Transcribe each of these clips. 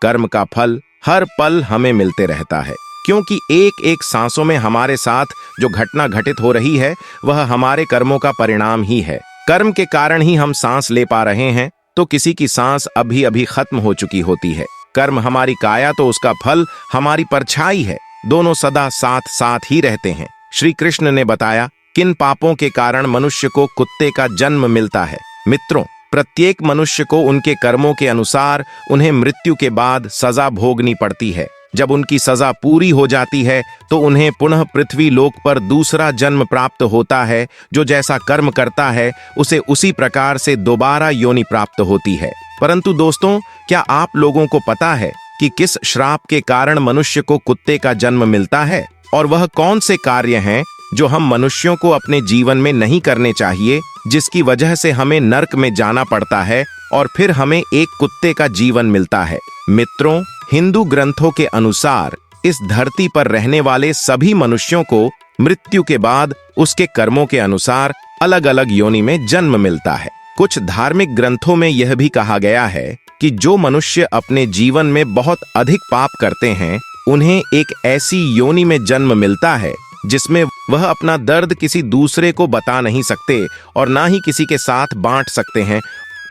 कर्म का फल हर पल हमें मिलते रहता है, क्योंकि एक एक सांसों में हमारे साथ जो घटना घटित हो रही है वह हमारे कर्मों का परिणाम ही है। कर्म के कारण ही हम सांस ले पा रहे हैं, तो किसी की सांस अभी अभी खत्म हो चुकी होती है। कर्म हमारी काया तो उसका फल हमारी परछाई है, दोनों सदा साथ साथ ही रहते हैं। श्री कृष्ण ने बताया किन पापों के कारण मनुष्य को कुत्ते का जन्म मिलता है। मित्रों, प्रत्येक मनुष्य को उनके कर्मों के अनुसार उन्हें मृत्यु के बाद सजा भोगनी पड़ती है। जब उनकी सजा पूरी हो जाती है तो उन्हें पुनः पृथ्वी लोक पर दूसरा जन्म प्राप्त होता है। जो जैसा कर्म करता है उसे उसी प्रकार से दोबारा योनि प्राप्त होती है। परंतु दोस्तों, क्या आप लोगों को पता है कि किस श्राप के कारण मनुष्य को कुत्ते का जन्म मिलता है, और वह कौन से कार्य हैं जो हम मनुष्यों को अपने जीवन में नहीं करने चाहिए, जिसकी वजह से हमें नर्क में जाना पड़ता है और फिर हमें एक कुत्ते का जीवन मिलता है। मित्रों, हिंदू ग्रंथों के अनुसार इस धरती पर रहने वाले सभी मनुष्यों को मृत्यु के बाद उसके कर्मों के अनुसार अलग अलग योनि में जन्म मिलता है। कुछ धार्मिक ग्रंथों में यह भी कहा गया है कि जो मनुष्य अपने जीवन में बहुत अधिक पाप करते हैं उन्हें एक ऐसी योनि में जन्म मिलता है जिसमें वह अपना दर्द किसी दूसरे को बता नहीं सकते और ना ही किसी के साथ बांट सकते हैं।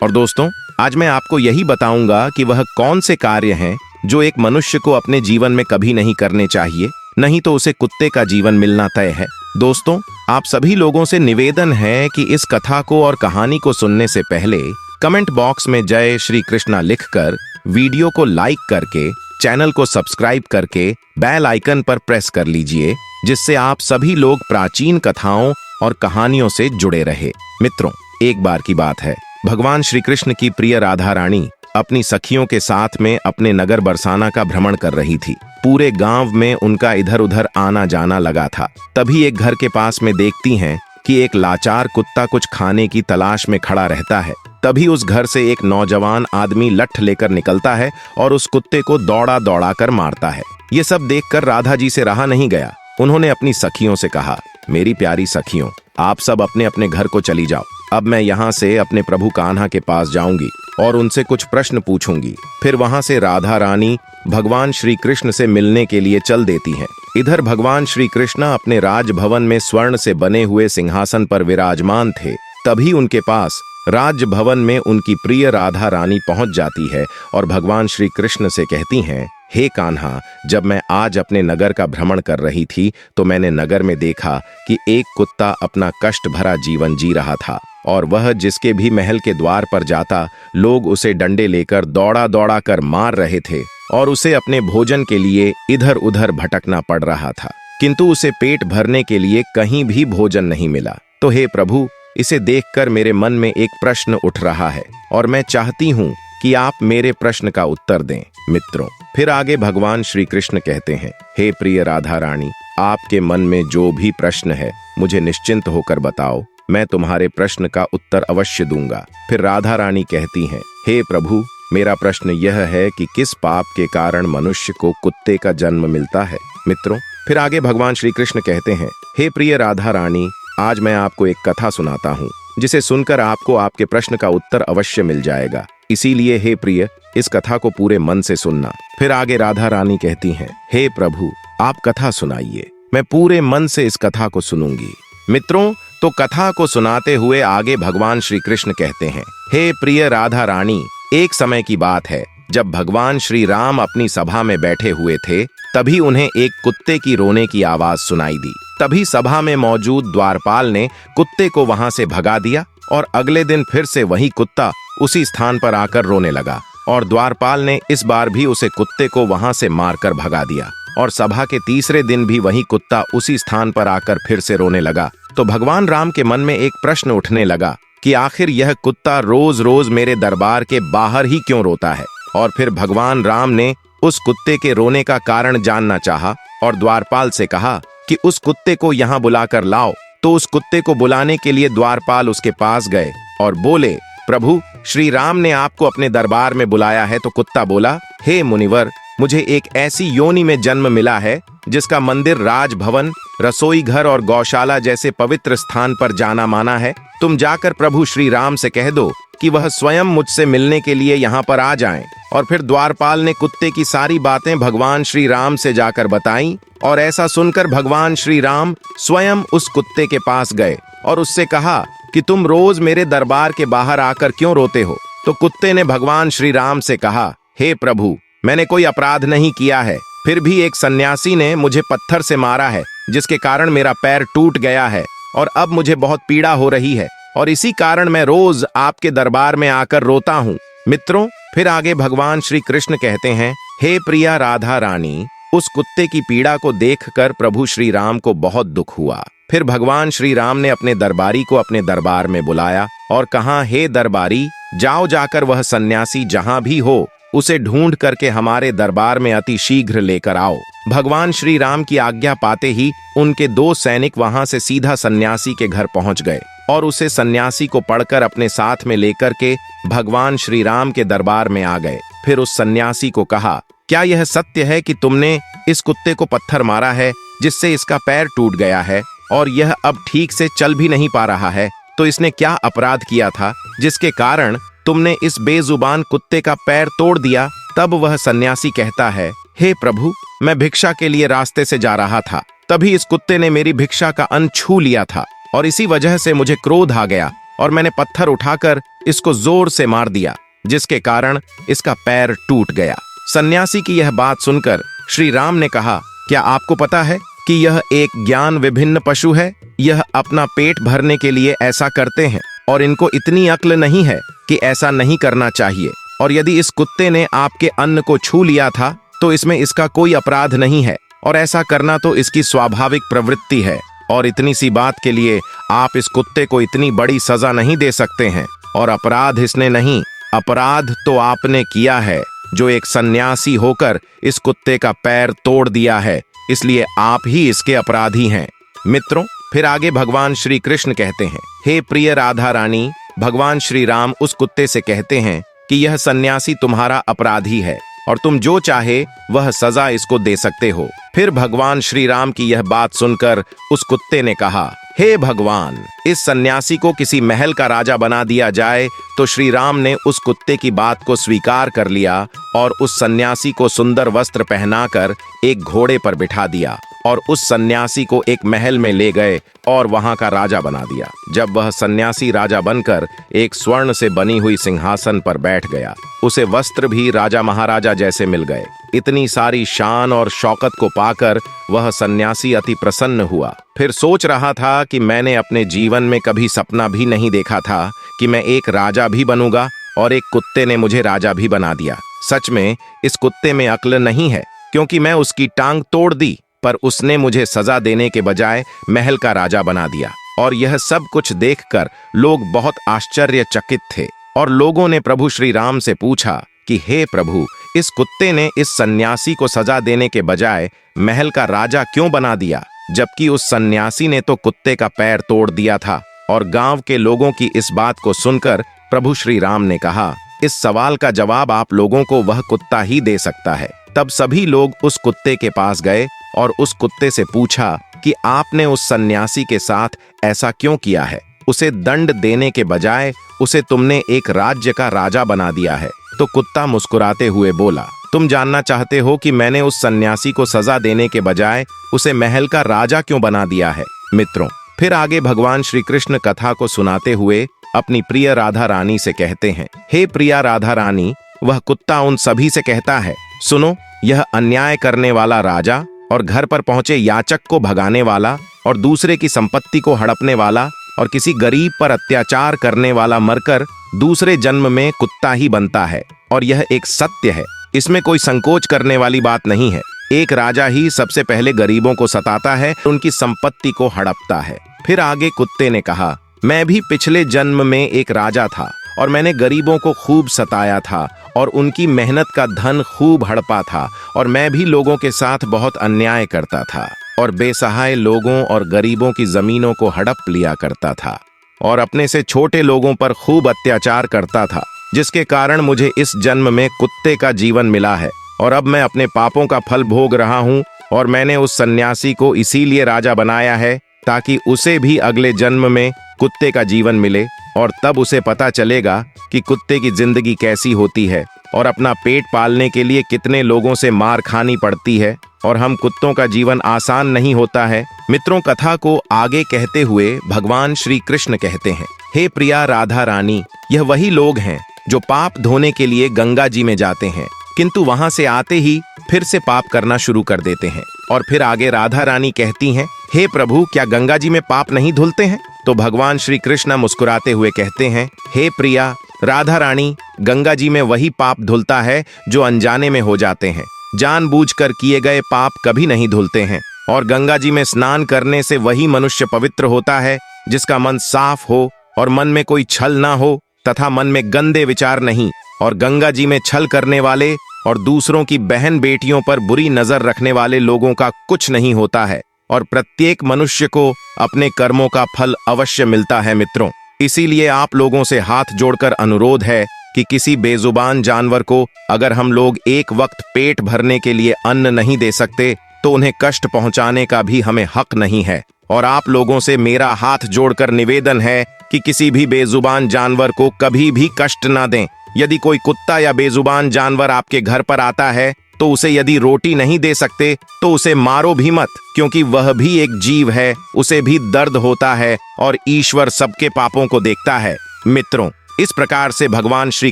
और दोस्तों, आज मैं आपको यही बताऊंगा कि वह कौन से कार्य हैं जो एक मनुष्य को अपने जीवन में कभी नहीं करने चाहिए, नहीं तो उसे कुत्ते का जीवन मिलना तय है। दोस्तों, आप सभी लोगों से निवेदन है कि इस कथा को और कहानी को सुनने से पहले कमेंट बॉक्स में जय श्री कृष्णा लिखकर, वीडियो को लाइक करके, चैनल को सब्सक्राइब करके बेल आइकन पर प्रेस कर लीजिए, जिससे आप सभी लोग प्राचीन कथाओं और कहानियों से जुड़े रहे। मित्रों, एक बार की बात है, भगवान श्री कृष्ण की प्रिय राधा रानी अपनी सखियों के साथ में अपने नगर बरसाना का भ्रमण कर रही थी। पूरे गांव में उनका इधर उधर आना जाना लगा था। तभी एक घर के पास में देखती हैं कि एक लाचार कुत्ता कुछ खाने की तलाश में खड़ा रहता है। तभी उस घर से एक नौजवान आदमी लठ लेकर निकलता है और उस कुत्ते को दौड़ा दौड़ा कर मारता है। ये सब देखकर राधा जी से रहा नहीं गया। उन्होंने अपनी सखियों से कहा, मेरी प्यारी सखियों, आप सब अपने अपने घर को चली जाओ। अब मैं यहाँ से अपने प्रभु कान्हा के पास जाऊंगी और उनसे कुछ प्रश्न पूछूंगी। फिर वहां से राधा रानी भगवान श्री कृष्ण से मिलने के लिए चल देती हैं। इधर भगवान श्री कृष्ण अपने राजभवन में स्वर्ण से बने हुए सिंहासन पर विराजमान थे। तभी उनके पास राजभवन में उनकी प्रिय राधा रानी पहुंच जाती है और भगवान श्री कृष्ण से कहती हैं, हे कान्हा, जब मैं आज अपने नगर का भ्रमण कर रही थी तो मैंने नगर में देखा कि एक कुत्ता अपना कष्ट भरा जीवन जी रहा था और वह जिसके भी महल के द्वार पर जाता लोग उसे डंडे लेकर दौड़ा दौड़ा कर मार रहे थे और उसे अपने भोजन के लिए इधर उधर भटकना पड़ रहा था, किंतु उसे पेट भरने के लिए कहीं भी भोजन नहीं मिला। तो हे प्रभु, इसे देखकर मेरे मन में एक प्रश्न उठ रहा है और मैं चाहती हूँ कि आप मेरे प्रश्न का उत्तर दें। मित्रों, फिर आगे भगवान श्री कृष्ण कहते हैं, हे प्रिय राधा रानी, आपके मन में जो भी प्रश्न है मुझे निश्चिंत होकर बताओ, मैं तुम्हारे प्रश्न का उत्तर अवश्य दूंगा। फिर राधा रानी कहती हैं, हे प्रभु, मेरा प्रश्न यह है कि किस पाप के कारण मनुष्य को कुत्ते का जन्म मिलता है। मित्रों, फिर आगे भगवान श्री कृष्ण कहते हैं, हे प्रिय राधा रानी, आज मैं आपको एक कथा सुनाता हूँ जिसे सुनकर आपको आपके प्रश्न का उत्तर अवश्य मिल जाएगा। इसीलिए हे प्रिय, इस कथा को पूरे मन से सुनना। फिर आगे राधा रानी कहती हैं, हे प्रभु, आप कथा सुनाइए, मैं पूरे मन से इस कथा को सुनूंगी। मित्रों, तो कथा को सुनाते हुए आगे भगवान श्री कृष्ण कहते हैं, हे प्रिय राधा रानी, एक समय की बात है जब भगवान श्री राम अपनी सभा में बैठे हुए थे, तभी उन्हें एक कुत्ते की रोने की आवाज सुनाई दी। तभी सभा में मौजूद द्वारपाल ने कुत्ते को वहां से भगा दिया और अगले दिन फिर से वही कुत्ता उसी स्थान पर आकर रोने लगा और द्वारपाल ने इस बार भी उसे कुत्ते को वहां से मारकर भगा दिया और सभा के तीसरे दिन भी वही कुत्ता उसी स्थान पर आकर फिर से रोने लगा। तो भगवान राम के मन में एक प्रश्न उठने लगा कि आखिर यह कुत्ता रोज रोज मेरे दरबार के बाहर ही क्यों रोता है। और फिर भगवान राम ने उस कुत्ते के रोने का कारण जानना चाहा और द्वारपाल से कहा कि उस कुत्ते को यहाँ बुलाकर लाओ। तो उस कुत्ते को बुलाने के लिए द्वारपाल उसके पास गए और बोले, प्रभु, श्री राम ने आपको अपने दरबार में बुलाया है। तो कुत्ता बोला, हे मुनिवर, मुझे एक ऐसी योनि में जन्म मिला है जिसका मंदिर, राजभवन, रसोई घर और गौशाला जैसे पवित्र स्थान पर जाना माना है। तुम जाकर प्रभु श्री राम से कह दो कि वह स्वयं मुझसे मिलने के लिए यहाँ पर आ जाएं। और फिर द्वारपाल ने कुत्ते की सारी बातें भगवान श्री राम से जाकर बताईं और ऐसा सुनकर भगवान श्री राम स्वयं उस कुत्ते के पास गए और उससे कहा कि तुम रोज मेरे दरबार के बाहर आकर क्यों रोते हो। तो कुत्ते ने भगवान श्री राम से कहा, हे प्रभु, मैंने कोई अपराध नहीं किया है, फिर भी एक सन्यासी ने मुझे पत्थर से मारा है जिसके कारण मेरा पैर टूट गया है और अब मुझे बहुत पीड़ा हो रही है और इसी कारण मैं रोज आपके दरबार में आकर रोता हूँ। मित्रों, फिर आगे भगवान श्री कृष्ण कहते हैं, हे प्रिया राधा रानी, उस कुत्ते की पीड़ा को देखकर प्रभु श्री राम को बहुत दुख हुआ। फिर भगवान श्री राम ने अपने दरबारी को अपने दरबार में बुलाया और कहा, हे दरबारी, जाओ जाकर वह सन्यासी जहां भी हो उसे ढूंढ करके हमारे दरबार में अति शीघ्र लेकर आओ। भगवान श्री राम की आज्ञा पाते ही उनके 2 सैनिक वहां से सीधा सन्यासी के घर पहुंच गए और उसे सन्यासी को पढ़कर अपने साथ में लेकर के भगवान श्री राम के दरबार में आ गए। फिर उस सन्यासी को कहा, क्या यह सत्य है कि तुमने इस कुत्ते को पत्थर मारा है जिससे इसका पैर टूट गया है और यह अब ठीक से चल भी नहीं पा रहा है? तो इसने क्या अपराध किया था जिसके कारण तुमने इस बेजुबान कुत्ते का पैर तोड़ दिया? तब वह सन्यासी कहता है, हे प्रभु, मैं भिक्षा के लिए रास्ते से जा रहा था, तभी इस कुत्ते ने मेरी भिक्षा का अन्न छू लिया था और इसी वजह से मुझे क्रोध आ गया और मैंने पत्थर उठाकर इसको जोर से मार दिया जिसके कारण इसका पैर टूट गया। सन्यासी की यह बात सुनकर श्री राम ने कहा, क्या आपको पता है कि यह एक ज्ञान विभिन्न पशु है? यह अपना पेट भरने के लिए ऐसा करते हैं और इनको इतनी अक्ल नहीं है कि ऐसा नहीं करना चाहिए। और यदि इस कुत्ते ने आपके अन्न को छू लिया था तो इसमें इसका कोई अपराध नहीं है और ऐसा करना तो इसकी स्वाभाविक प्रवृत्ति है और इतनी सी बात के लिए आप इस कुत्ते को इतनी बड़ी सजा नहीं दे सकते हैं। और अपराध इसने नहीं, अपराध तो आपने किया है जो एक सन्यासी होकर इस कुत्ते का पैर तोड़ दिया है, इसलिए आप ही इसके अपराधी हैं। मित्रों, फिर आगे भगवान श्री कृष्ण कहते हैं, हे प्रिय राधा रानी, भगवान श्री राम उस कुत्ते से कहते हैं कि यह सन्यासी तुम्हारा अपराधी है और तुम जो चाहे वह सजा इसको दे सकते हो। फिर भगवान श्री राम की यह बात सुनकर उस कुत्ते ने कहा, हे भगवान, इस सन्यासी को किसी महल का राजा बना दिया जाए। तो श्री राम ने उस कुत्ते की बात को स्वीकार कर लिया और उस सन्यासी को सुंदर वस्त्र पहनाकर एक घोड़े पर बिठा दिया और उस सन्यासी को एक महल में ले गए और वहां का राजा बना दिया। जब वह सन्यासी राजा बनकर एक स्वर्ण से बनी हुई सिंहासन पर बैठ गया, उसे वस्त्र भी राजा महाराजा जैसे मिल गए। इतनी सारी शान और शौकत को पाकर वह सन्यासी अति प्रसन्न हुआ। फिर सोच रहा था कि मैंने अपने जीवन में कभी सपना भी नहीं देखा था कि मैं एक राजा भी बनूंगा और एक कुत्ते ने मुझे राजा भी बना दिया। सच में इस कुत्ते में अक्ल नहीं है, क्योंकि मैं उसकी टांग तोड़ दी पर उसने मुझे सजा देने के बजाय महल का राजा बना दिया। और यह सब कुछ देखकर लोग बहुत आश्चर्यचकित थे और लोगों ने प्रभु श्री राम से पूछा कि हे प्रभु, इस कुत्ते ने इस सन्यासी को सजा देने के बजाय महल का राजा क्यों बना दिया, जबकि उस सन्यासी ने तो कुत्ते का पैर तोड़ दिया था। और गांव के लोगों की इस बात को सुनकर प्रभु श्री राम ने कहा, इस सवाल का जवाब आप लोगों को वह कुत्ता ही दे सकता है। तब सभी लोग उस कुत्ते के पास गए और उस कुत्ते से पूछा कि आपने उस सन्यासी के साथ ऐसा क्यों किया है? उसे दंड देने के बजाय उसे तुमने एक राज्य का राजा बना दिया है। तो कुत्ता मुस्कुराते हुए बोला, तुम जानना चाहते हो कि मैंने उस सन्यासी को सजा देने के बजाय उसे महल का राजा क्यों बना दिया है? मित्रों, फिर आगे भगवान श्री कृष्ण कथा को सुनाते हुए अपनी प्रिय राधा रानी से कहते हैं, हे प्रिया राधा रानी, वह कुत्ता उन सभी से कहता है, सुनो, यह अन्याय करने वाला राजा और घर पर पहुंचे याचक को भगाने वाला और दूसरे की संपत्ति को हड़पने वाला और किसी गरीब पर अत्याचार करने वाला मरकर दूसरे जन्म में कुत्ता ही बनता है। और यह एक सत्य है, इसमें कोई संकोच करने वाली बात नहीं है। एक राजा ही सबसे पहले गरीबों को सताता है, उनकी संपत्ति को हड़पता है। फिर आगे कुत्ते ने कहा, मैं भी पिछले जन्म में एक राजा था और मैंने गरीबों को खूब सताया था और उनकी मेहनत का धन खूब हड़पा था और मैं भी लोगों के साथ बहुत अन्याय करता था और बेसहाय लोगों और गरीबों की जमीनों को हड़प लिया करता था और अपने से छोटे लोगों पर खूब अत्याचार करता था, जिसके कारण मुझे इस जन्म में कुत्ते का जीवन मिला है और अब मैं अपने पापों का फल भोग रहा हूँ। और मैंने उस सन्यासी को इसीलिए राजा बनाया है ताकि उसे भी अगले जन्म में कुत्ते का जीवन मिले और तब उसे पता चलेगा कि कुत्ते की जिंदगी कैसी होती है और अपना पेट पालने के लिए कितने लोगों से मार खानी पड़ती है और हम कुत्तों का जीवन आसान नहीं होता है। मित्रों, कथा को आगे कहते हुए भगवान श्री कृष्ण कहते हैं, हे प्रिया राधा रानी, यह वही लोग हैं जो पाप धोने के लिए गंगा जी में जाते हैं, किंतु वहां से आते ही फिर से पाप करना शुरू कर देते हैं। और फिर आगे राधा रानी कहती हैं, हे प्रभु, क्या गंगा जी में पाप नहीं धुलते हैं? तो भगवान श्री कृष्ण मुस्कुराते हुए कहते हैं, हे प्रिया राधा रानी, गंगा जी में वही पाप धुलता है जो अनजाने में हो जाते हैं। जानबूझकर किए गए पाप कभी नहीं धुलते हैं। और गंगा जी में स्नान करने से वही मनुष्य पवित्र होता है जिसका मन साफ हो और मन में कोई छल ना हो तथा मन में गंदे विचार नहीं। और गंगा जी में छल करने वाले और दूसरों की बहन बेटियों पर बुरी नजर रखने वाले लोगों का कुछ नहीं होता है और प्रत्येक मनुष्य को अपने कर्मों का फल अवश्य मिलता है। मित्रों, इसीलिए आप लोगों से हाथ जोड़कर अनुरोध है कि किसी बेजुबान जानवर को अगर हम लोग एक वक्त पेट भरने के लिए अन्न नहीं दे सकते तो उन्हें कष्ट पहुंचाने का भी हमें हक नहीं है। और आप लोगों से मेरा हाथ जोड़कर निवेदन है कि किसी भी बेजुबान जानवर को कभी भी कष्ट ना दें। यदि कोई कुत्ता या बेजुबान जानवर आपके घर पर आता है तो उसे यदि रोटी नहीं दे सकते तो उसे मारो भी मत, क्योंकि वह भी एक जीव है, उसे भी दर्द होता है और ईश्वर सबके पापों को देखता है। मित्रों, इस प्रकार से भगवान श्री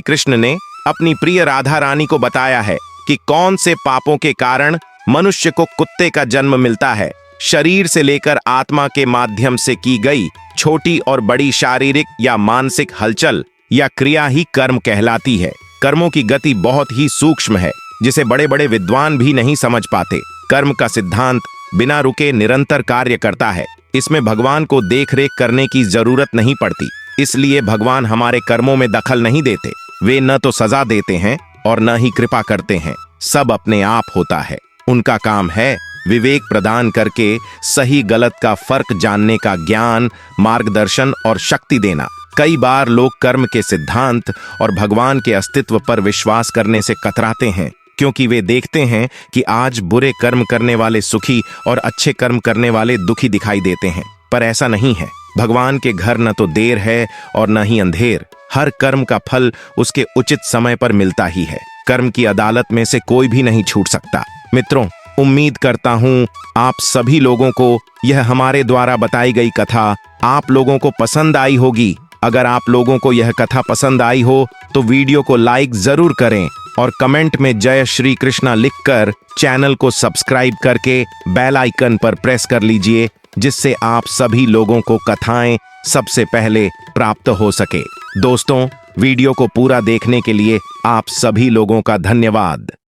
कृष्ण ने अपनी प्रिय राधा रानी को बताया है कि कौन से पापों के कारण मनुष्य को कुत्ते का जन्म मिलता है। शरीर से लेकर आत्मा के माध्यम से की गई छोटी और बड़ी शारीरिक या मानसिक हलचल या क्रिया ही कर्म कहलाती है। कर्मों की गति बहुत ही सूक्ष्म है जिसे बड़े बड़े विद्वान भी नहीं समझ पाते। कर्म का सिद्धांत बिना रुके निरंतर कार्य करता है। इसमें भगवान को देख रेख करने की जरूरत नहीं पड़ती। इसलिए भगवान हमारे कर्मों में दखल नहीं देते। वे न तो सजा देते हैं और न ही कृपा करते हैं। सब अपने आप होता है। उनका काम है विवेक प्रदान करके सही गलत का फर्क जानने का ज्ञान, मार्गदर्शन और शक्ति देना। कई बार लोग कर्म के सिद्धांत और भगवान के अस्तित्व पर विश्वास करने से कतराते हैं, क्योंकि वे देखते हैं कि आज बुरे कर्म करने वाले सुखी और अच्छे कर्म करने वाले दुखी दिखाई देते हैं। पर ऐसा नहीं है। भगवान के घर न तो देर है और न ही अंधेर। हर कर्म का फल उसके उचित समय पर मिलता ही है। कर्म की अदालत में से कोई भी नहीं छूट सकता। मित्रों, उम्मीद करता हूं आप सभी लोगों को यह हमारे द्वारा बताई गई कथा आप लोगों को पसंद आई होगी। अगर आप लोगों को यह कथा पसंद आई हो तो वीडियो को लाइक जरूर करें और कमेंट में जय श्री कृष्णा लिखकर चैनल को सब्सक्राइब करके बेल आइकन पर प्रेस कर लीजिए, जिससे आप सभी लोगों को कथाएं सबसे पहले प्राप्त हो सके। दोस्तों, वीडियो को पूरा देखने के लिए आप सभी लोगों का धन्यवाद।